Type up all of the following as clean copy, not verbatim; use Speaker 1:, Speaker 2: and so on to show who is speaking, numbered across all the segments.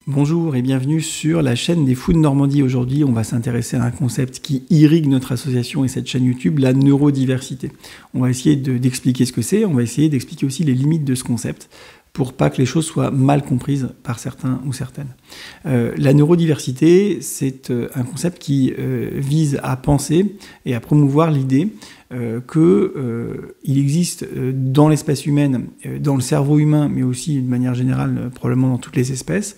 Speaker 1: Bonjour et bienvenue sur la chaîne des Fous de Normandie. Aujourd'hui, on va s'intéresser à un concept qui irrigue notre association et cette chaîne YouTube, la neurodiversité. On va essayer d'expliquer ce que c'est, on va essayer d'expliquer aussi les limites de ce concept pour pas que les choses soient mal comprises par certains ou certaines. La neurodiversité, c'est un concept qui vise à penser et à promouvoir l'idée qu'il existe dans l'espèce humaine, dans le cerveau humain, mais aussi de manière générale, probablement dans toutes les espèces,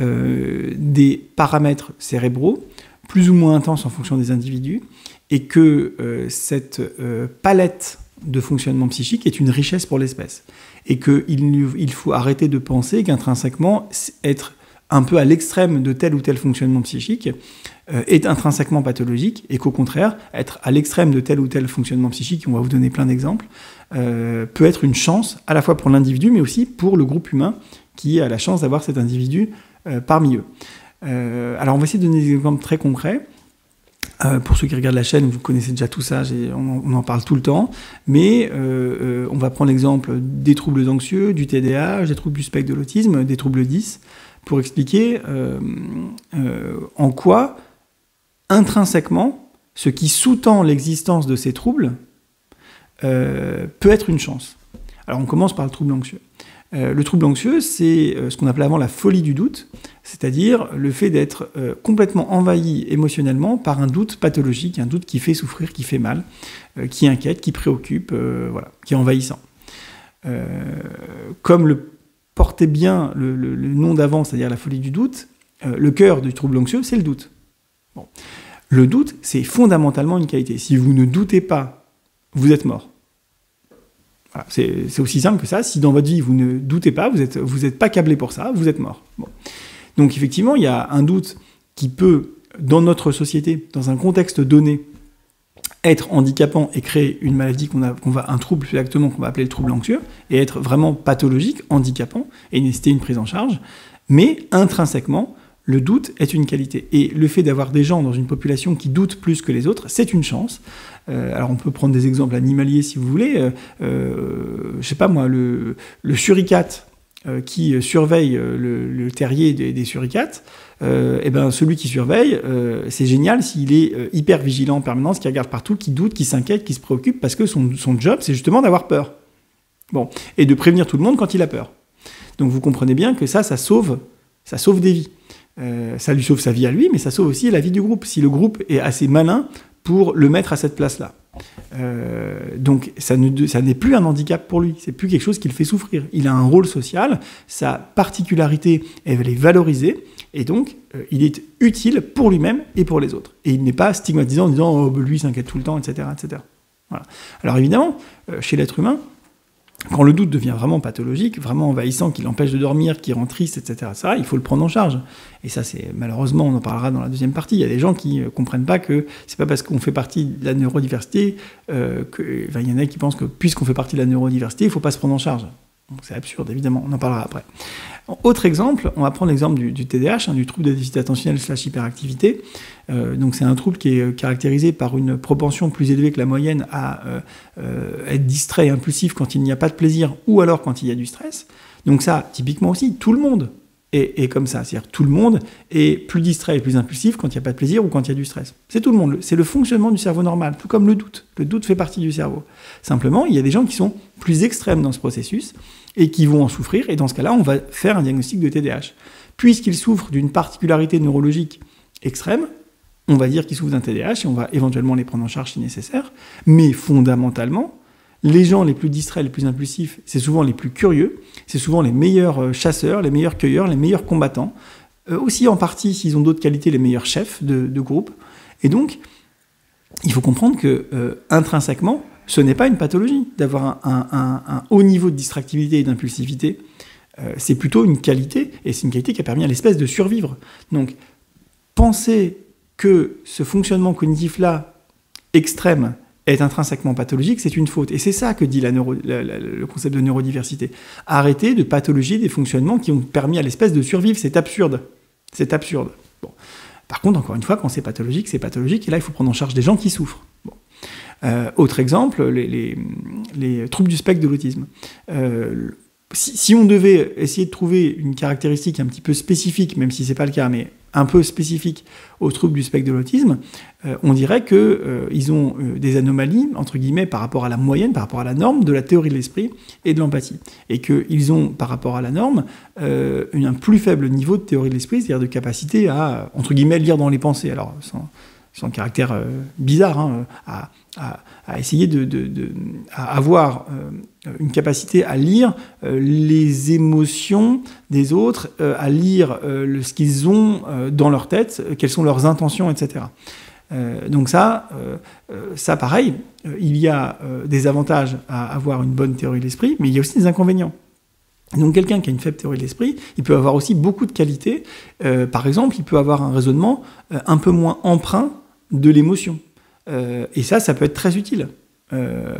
Speaker 1: des paramètres cérébraux, plus ou moins intenses en fonction des individus, et que cette palette de fonctionnement psychique est une richesse pour l'espèce. Et qu'il faut arrêter de penser qu'intrinsèquement, être un peu à l'extrême de tel ou tel fonctionnement psychique est intrinsèquement pathologique, et qu'au contraire, être à l'extrême de tel ou tel fonctionnement psychique, on va vous donner plein d'exemples, peut être une chance à la fois pour l'individu, mais aussi pour le groupe humain qui a la chance d'avoir cet individu parmi eux. Alors on va essayer de donner des exemples très concrets. Pour ceux qui regardent la chaîne, vous connaissez déjà tout ça, on en parle tout le temps, mais on va prendre l'exemple des troubles anxieux, du TDAH, des troubles du spectre de l'autisme, des troubles 10, pour expliquer en quoi, intrinsèquement, ce qui sous-tend l'existence de ces troubles peut être une chance. Alors on commence par le trouble anxieux. Le trouble anxieux, c'est ce qu'on appelait avant la folie du doute, c'est-à-dire le fait d'être complètement envahi émotionnellement par un doute pathologique, un doute qui fait souffrir, qui fait mal, qui inquiète, qui préoccupe, voilà, qui est envahissant. Comme le portait bien le nom d'avant, c'est-à-dire la folie du doute, le cœur du trouble anxieux, c'est le doute. Bon. Le doute, c'est fondamentalement une qualité. Si vous ne doutez pas, vous êtes mort. Voilà, c'est aussi simple que ça. Si dans votre vie, vous ne doutez pas, vous êtes pas câblé pour ça, vous êtes mort. Bon. Donc effectivement, il y a un doute qui peut, dans notre société, dans un contexte donné, être handicapant et créer une maladie un trouble plus exactement qu'on va appeler le trouble anxieux, et être vraiment pathologique, handicapant, et nécessiter une prise en charge. Mais intrinsèquement, le doute est une qualité. Et le fait d'avoir des gens dans une population qui doutent plus que les autres, c'est une chance. Alors on peut prendre des exemples animaliers si vous voulez. Je sais pas moi, le suricate qui surveille le terrier des suricates, et ben celui qui surveille, c'est génial s'il est hyper vigilant en permanence, qui regarde partout, qui doute, qui s'inquiète, qui se préoccupe, parce que son job, c'est justement d'avoir peur. Bon, et de prévenir tout le monde quand il a peur. Donc vous comprenez bien que ça sauve des vies. Ça lui sauve sa vie à lui, mais ça sauve aussi la vie du groupe, si le groupe est assez malin pour le mettre à cette place-là. Donc ça n'est plus un handicap pour lui, c'est plus quelque chose qui le fait souffrir. Il a un rôle social, sa particularité, elle est valorisée, et donc il est utile pour lui-même et pour les autres. Et il n'est pas stigmatisant en disant « oh, lui s'inquiète tout le temps, etc. etc. » Voilà. Alors évidemment, chez l'être humain, quand le doute devient vraiment pathologique, vraiment envahissant, qui l'empêche de dormir, qui rend triste, etc., ça, il faut le prendre en charge. Et ça, c'est malheureusement, on en parlera dans la deuxième partie. Il y a des gens qui ne comprennent pas que c'est pas parce qu'on fait partie de la neurodiversité il y en a qui pensent que puisqu'on fait partie de la neurodiversité, il ne faut pas se prendre en charge. Donc c'est absurde, évidemment, on en parlera après. Autre exemple, on va prendre l'exemple du TDAH, du trouble de déficit attentionnel / hyperactivité. Donc c'est un trouble qui est caractérisé par une propension plus élevée que la moyenne à être distrait et impulsif quand il n'y a pas de plaisir ou alors quand il y a du stress. Donc ça, typiquement aussi, tout le monde est comme ça. C'est-à-dire tout le monde est plus distrait et plus impulsif quand il n'y a pas de plaisir ou quand il y a du stress. C'est tout le monde. C'est le fonctionnement du cerveau normal, tout comme le doute. Le doute fait partie du cerveau. Simplement, il y a des gens qui sont plus extrêmes dans ce processus et qui vont en souffrir. Et dans ce cas-là, on va faire un diagnostic de TDAH. Puisqu'ils souffrent d'une particularité neurologique extrême, on va dire qu'ils souffrent d'un TDAH et on va éventuellement les prendre en charge si nécessaire. Mais fondamentalement, les gens les plus distraits, les plus impulsifs, c'est souvent les plus curieux, c'est souvent les meilleurs chasseurs, les meilleurs cueilleurs, les meilleurs combattants, aussi en partie, s'ils ont d'autres qualités, les meilleurs chefs de groupe. Et donc, il faut comprendre que intrinsèquement, ce n'est pas une pathologie d'avoir un haut niveau de distractivité et d'impulsivité. C'est plutôt une qualité, et c'est une qualité qui a permis à l'espèce de survivre. Donc, penser que ce fonctionnement cognitif-là, extrême, est intrinsèquement pathologique, c'est une faute. Et c'est ça que dit le concept de neurodiversité. Arrêter de pathologier des fonctionnements qui ont permis à l'espèce de survivre. C'est absurde. C'est absurde. Bon. Par contre, encore une fois, quand c'est pathologique, et là, il faut prendre en charge des gens qui souffrent. Bon. Autre exemple, les troubles du spectre de l'autisme. si on devait essayer de trouver une caractéristique un petit peu spécifique, même si c'est pas le cas, mais un peu spécifique aux troubles du spectre de l'autisme, on dirait qu'ils ont des anomalies, entre guillemets, par rapport à la moyenne, par rapport à la norme de la théorie de l'esprit et de l'empathie. Et qu'ils ont, par rapport à la norme, un plus faible niveau de théorie de l'esprit, c'est-à-dire de capacité à, entre guillemets, lire dans les pensées. Alors, sans caractère bizarre, hein, à essayer à avoir une capacité à lire les émotions des autres, à lire ce qu'ils ont dans leur tête, quelles sont leurs intentions, etc. Donc ça pareil, il y a des avantages à avoir une bonne théorie de l'esprit, mais il y a aussi des inconvénients. Donc quelqu'un qui a une faible théorie de l'esprit, il peut avoir aussi beaucoup de qualités. Par exemple, il peut avoir un raisonnement un peu moins empreint de l'émotion. Et ça peut être très utile.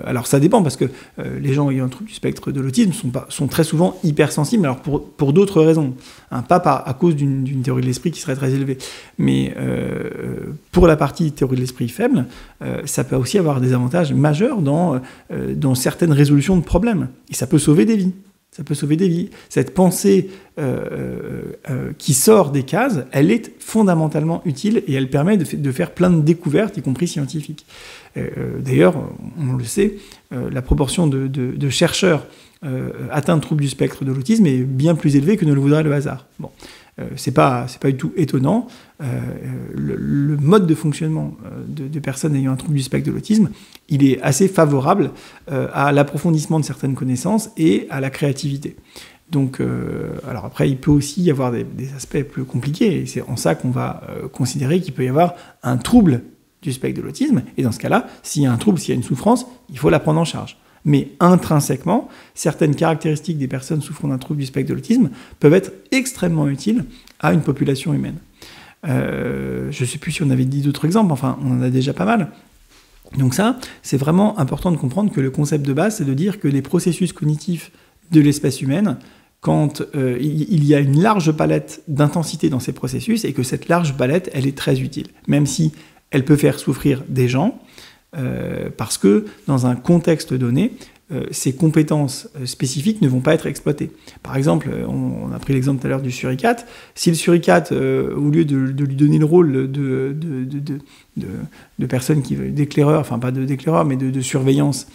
Speaker 1: Alors ça dépend, parce que les gens ayant un trouble du spectre de l'autisme sont très souvent hypersensibles, alors pour d'autres raisons, hein, pas à cause d'une théorie de l'esprit qui serait très élevée, mais pour la partie théorie de l'esprit faible, ça peut aussi avoir des avantages majeurs dans certaines résolutions de problèmes, et ça peut sauver des vies. Ça peut sauver des vies. Cette pensée qui sort des cases, elle est fondamentalement utile et elle permet de faire plein de découvertes, y compris scientifiques. D'ailleurs, on le sait, la proportion de chercheurs atteints de troubles du spectre de l'autisme est bien plus élevée que ne le voudrait le hasard. Bon. C'est pas du tout étonnant. Le mode de fonctionnement de personnes ayant un trouble du spectre de l'autisme, il est assez favorable à l'approfondissement de certaines connaissances et à la créativité. Donc, alors après, il peut aussi y avoir des aspects plus compliqués, et c'est en ça qu'on va considérer qu'il peut y avoir un trouble du spectre de l'autisme, et dans ce cas-là, s'il y a un trouble, s'il y a une souffrance, il faut la prendre en charge. Mais intrinsèquement, certaines caractéristiques des personnes souffrant d'un trouble du spectre de l'autisme peuvent être extrêmement utiles à une population humaine. Je ne sais plus si on avait dit d'autres exemples, enfin, on en a déjà pas mal. Donc ça, c'est vraiment important de comprendre que le concept de base, c'est de dire que les processus cognitifs de l'espèce humaine, quand il y a une large palette d'intensité dans ces processus, et que cette large palette, elle est très utile, même si elle peut faire souffrir des gens, parce que dans un contexte donné, ces compétences spécifiques ne vont pas être exploitées. Par exemple, on a pris l'exemple tout à l'heure du suricate. Si le suricate, au lieu de lui donner le rôle de personne d'éclaireur, enfin pas d'éclaireur, mais de surveillance,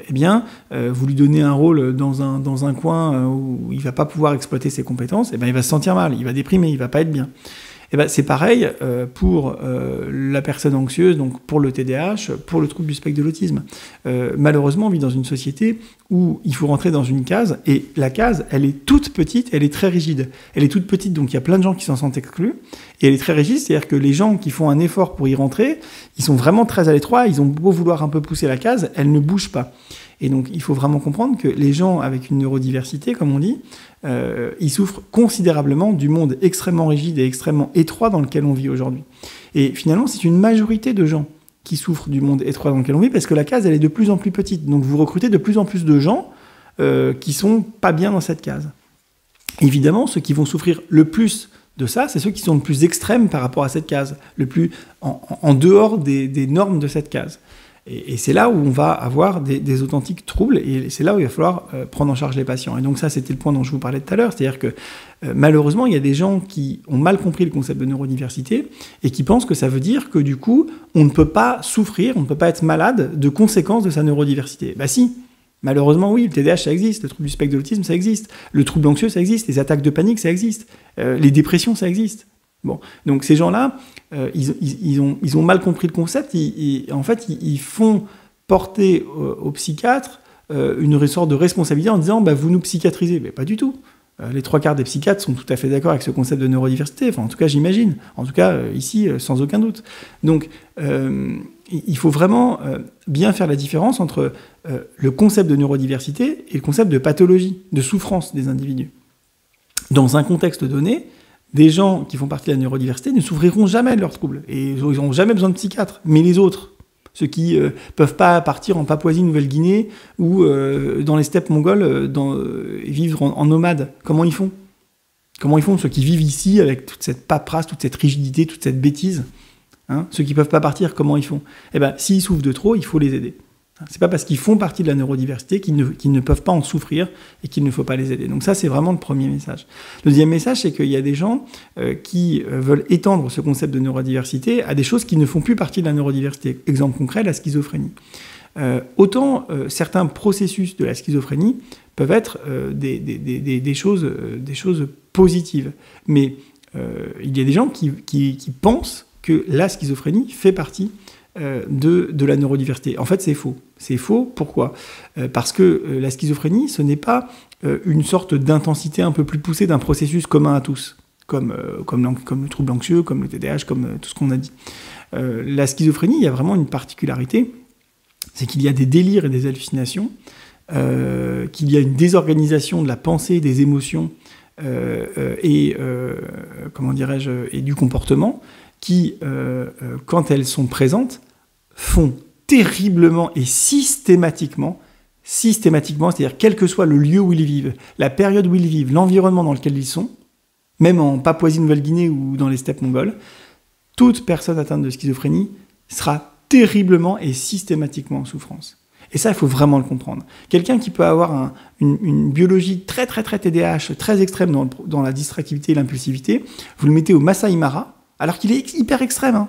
Speaker 1: eh bien, vous lui donnez un rôle dans un coin où il ne va pas pouvoir exploiter ses compétences, eh bien, il va se sentir mal, il va déprimer, il ne va pas être bien. Eh ben, c'est pareil pour la personne anxieuse, donc pour le TDAH, pour le trouble du spectre de l'autisme. Malheureusement, on vit dans une société où il faut rentrer dans une case, et la case, elle est toute petite, elle est très rigide. Elle est toute petite, donc il y a plein de gens qui s'en sentent exclus, et elle est très rigide, c'est-à-dire que les gens qui font un effort pour y rentrer, ils sont vraiment très à l'étroit, ils ont beau vouloir un peu pousser la case, elle ne bouge pas. Et donc, il faut vraiment comprendre que les gens avec une neurodiversité, comme on dit, ils souffrent considérablement du monde extrêmement rigide et extrêmement étroit dans lequel on vit aujourd'hui. Et finalement, c'est une majorité de gens qui souffrent du monde étroit dans lequel on vit, parce que la case, elle est de plus en plus petite. Donc, vous recrutez de plus en plus de gens qui sont pas bien dans cette case. Évidemment, ceux qui vont souffrir le plus de ça, c'est ceux qui sont le plus extrêmes par rapport à cette case, le plus en dehors des normes de cette case. Et c'est là où on va avoir des authentiques troubles, et c'est là où il va falloir prendre en charge les patients. Et donc ça, c'était le point dont je vous parlais tout à l'heure, c'est-à-dire que malheureusement, il y a des gens qui ont mal compris le concept de neurodiversité, et qui pensent que ça veut dire que du coup, on ne peut pas souffrir, on ne peut pas être malade de conséquences de sa neurodiversité. Bah si, malheureusement oui, le TDAH ça existe, le trouble du spectre de l'autisme ça existe, le trouble anxieux ça existe, les attaques de panique ça existe, les dépressions ça existe. Bon, donc ces gens-là, ils ont mal compris le concept. En fait, ils font porter aux psychiatres une sorte de responsabilité en disant bah, vous nous psychiatrisez. Mais pas du tout. Les 3/4 des psychiatres sont tout à fait d'accord avec ce concept de neurodiversité. Enfin, en tout cas, j'imagine. En tout cas, ici, sans aucun doute. Donc, il faut vraiment bien faire la différence entre le concept de neurodiversité et le concept de pathologie, de souffrance des individus. Dans un contexte donné, des gens qui font partie de la neurodiversité ne souffriront jamais de leurs troubles et ils n'auront jamais besoin de psychiatre. Mais les autres, ceux qui ne peuvent pas partir en Papouasie-Nouvelle-Guinée ou dans les steppes mongoles vivre en nomade, comment ils font ? Comment ils font ceux qui vivent ici avec toute cette paperasse, toute cette rigidité, toute cette bêtise, hein ? Ceux qui ne peuvent pas partir, comment ils font ? Eh bien, s'ils souffrent de trop, il faut les aider. C'est pas parce qu'ils font partie de la neurodiversité qu'ils ne peuvent pas en souffrir et qu'il ne faut pas les aider. Donc ça, c'est vraiment le premier message. Le deuxième message, c'est qu'il y a des gens qui veulent étendre ce concept de neurodiversité à des choses qui ne font plus partie de la neurodiversité. Exemple concret, la schizophrénie. Autant certains processus de la schizophrénie peuvent être des choses positives. Mais il y a des gens qui pensent que la schizophrénie fait partie de la neurodiversité. En fait, c'est faux. C'est faux, pourquoi ? Parce que la schizophrénie, ce n'est pas une sorte d'intensité un peu plus poussée d'un processus commun à tous, comme le trouble anxieux, comme le TDAH, comme tout ce qu'on a dit. La schizophrénie, il y a vraiment une particularité, c'est qu'il y a des délires et des hallucinations, qu'il y a une désorganisation de la pensée, des émotions et du comportement qui, quand elles sont présentes, font terriblement et systématiquement, c'est-à-dire quel que soit le lieu où ils vivent, la période où ils vivent, l'environnement dans lequel ils sont, même en Papouasie-Nouvelle-Guinée ou dans les steppes mongoles, toute personne atteinte de schizophrénie sera terriblement et systématiquement en souffrance. Et ça, il faut vraiment le comprendre. Quelqu'un qui peut avoir une biologie très TDAH, très extrême dans la distractivité et l'impulsivité, vous le mettez au Masai Mara, alors qu'il est hyper extrême,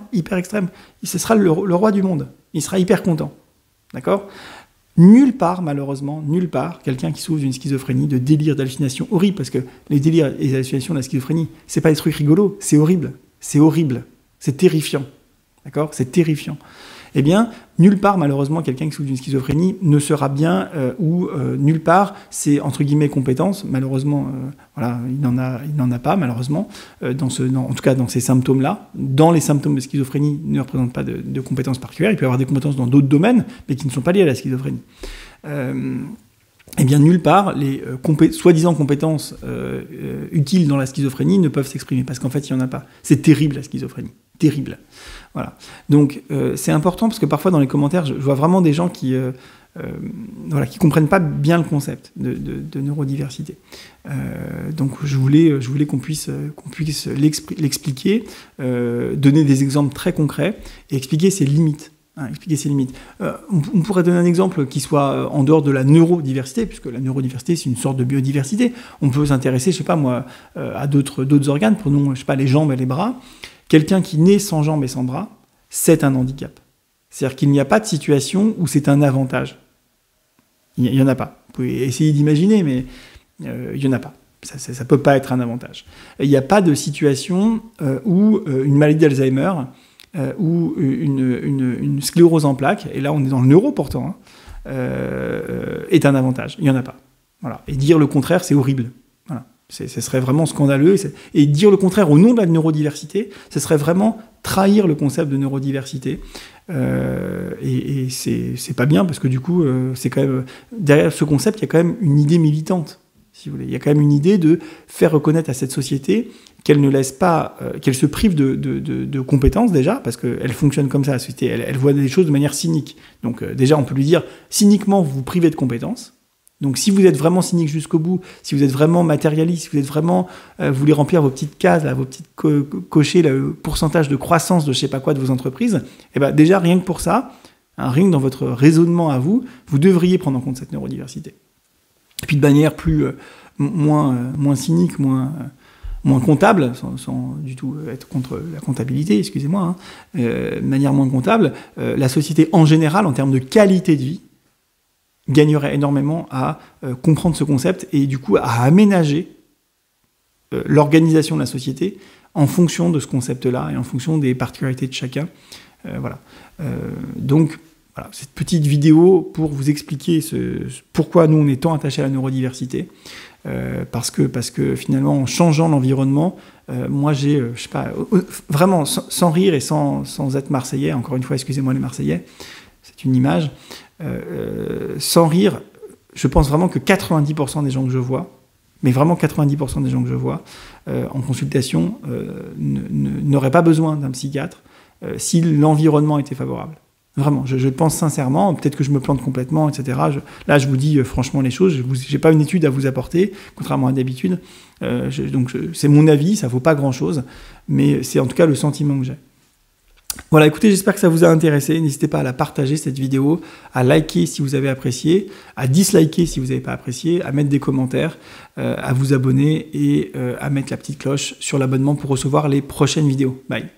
Speaker 1: ce sera le roi du monde. Il sera hyper content. D'accord ? Nulle part, malheureusement, quelqu'un qui souffre d'une schizophrénie, de délire, d'hallucination horrible, parce que les délires et les hallucinations de la schizophrénie, c'est pas des trucs rigolos, c'est horrible, c'est terrifiant. D'accord ? C'est terrifiant. Eh bien, nulle part, malheureusement, quelqu'un qui souffre d'une schizophrénie ne sera bien, nulle part, c'est entre guillemets compétence. Malheureusement, il n'en a pas, malheureusement, en tout cas dans ces symptômes-là. Dans les symptômes de schizophrénie, ne représentent pas de compétences particulières. Il peut y avoir des compétences dans d'autres domaines, mais qui ne sont pas liées à la schizophrénie. Eh bien, nulle part, les soi-disant compétences utiles dans la schizophrénie ne peuvent s'exprimer, parce qu'en fait, il n'y en a pas. C'est terrible, la schizophrénie. Terrible. Voilà. Donc, c'est important, parce que parfois, dans les commentaires, je vois vraiment des gens qui comprennent pas bien le concept de neurodiversité. Donc, je voulais qu'on puisse l'expliquer, donner des exemples très concrets, et expliquer ses limites. Expliquer ses limites. On pourrait donner un exemple qui soit en dehors de la neurodiversité, puisque la neurodiversité, c'est une sorte de biodiversité. On peut s'intéresser, je sais pas moi, à d'autres organes, prenons, je sais pas, les jambes et les bras. Quelqu'un qui naît sans jambes et sans bras, c'est un handicap. C'est-à-dire qu'il n'y a pas de situation où c'est un avantage. Il n'y en a pas. Vous pouvez essayer d'imaginer, mais il n'y en a pas. Ça ne peut pas être un avantage. Il n'y a pas de situation où une maladie d'Alzheimer ou une sclérose en plaques, et là on est dans le neuro pourtant, est un avantage. Il n'y en a pas. Voilà. Et dire le contraire, c'est horrible. Voilà. Ce serait vraiment scandaleux. Et dire le contraire au nom de la neurodiversité, ce serait vraiment trahir le concept de neurodiversité. Et c'est pas bien, parce que du coup, c'est quand même, derrière ce concept, il y a quand même une idée militante, si vous voulez. Il y a quand même une idée de faire reconnaître à cette société qu'elle ne laisse pas, qu'elle se prive de compétences déjà, parce qu'elle fonctionne comme ça, la société. Elle voit des choses de manière cynique. Donc déjà, on peut lui dire, cyniquement, vous vous privez de compétences. Donc si vous êtes vraiment cynique jusqu'au bout, si vous êtes vraiment matérialiste, si vous êtes vraiment, vous voulez remplir vos petites cases, là, vos petites cocher le pourcentage de croissance de je sais pas quoi de vos entreprises, et ben déjà rien que pour ça, rien que dans votre raisonnement à vous, vous devriez prendre en compte cette neurodiversité. Et puis de manière moins cynique, moins comptable, sans du tout être contre la comptabilité, excusez-moi, de manière moins comptable, la société en général, en termes de qualité de vie, gagnerait énormément à comprendre ce concept et du coup à aménager l'organisation de la société en fonction de ce concept-là et en fonction des particularités de chacun. Donc, voilà, cette petite vidéo pour vous expliquer pourquoi nous on est tant attachés à la neurodiversité. Parce que finalement, en changeant l'environnement, moi j'ai, je sais pas, vraiment sans rire et sans être marseillais, encore une fois, excusez-moi les Marseillais, c'est une image, sans rire, je pense vraiment que 90% des gens que je vois, mais vraiment 90% des gens que je vois en consultation n'auraient pas besoin d'un psychiatre si l'environnement était favorable. Vraiment, je le pense sincèrement, peut-être que je me plante complètement, etc. Là, je vous dis franchement les choses, je n'ai pas une étude à vous apporter, contrairement à d'habitude. Donc c'est mon avis, ça ne vaut pas grand-chose, mais c'est en tout cas le sentiment que j'ai. Voilà, écoutez, j'espère que ça vous a intéressé. N'hésitez pas à la partager, cette vidéo, à liker si vous avez apprécié, à disliker si vous n'avez pas apprécié, à mettre des commentaires, à vous abonner et à mettre la petite cloche sur l'abonnement pour recevoir les prochaines vidéos. Bye.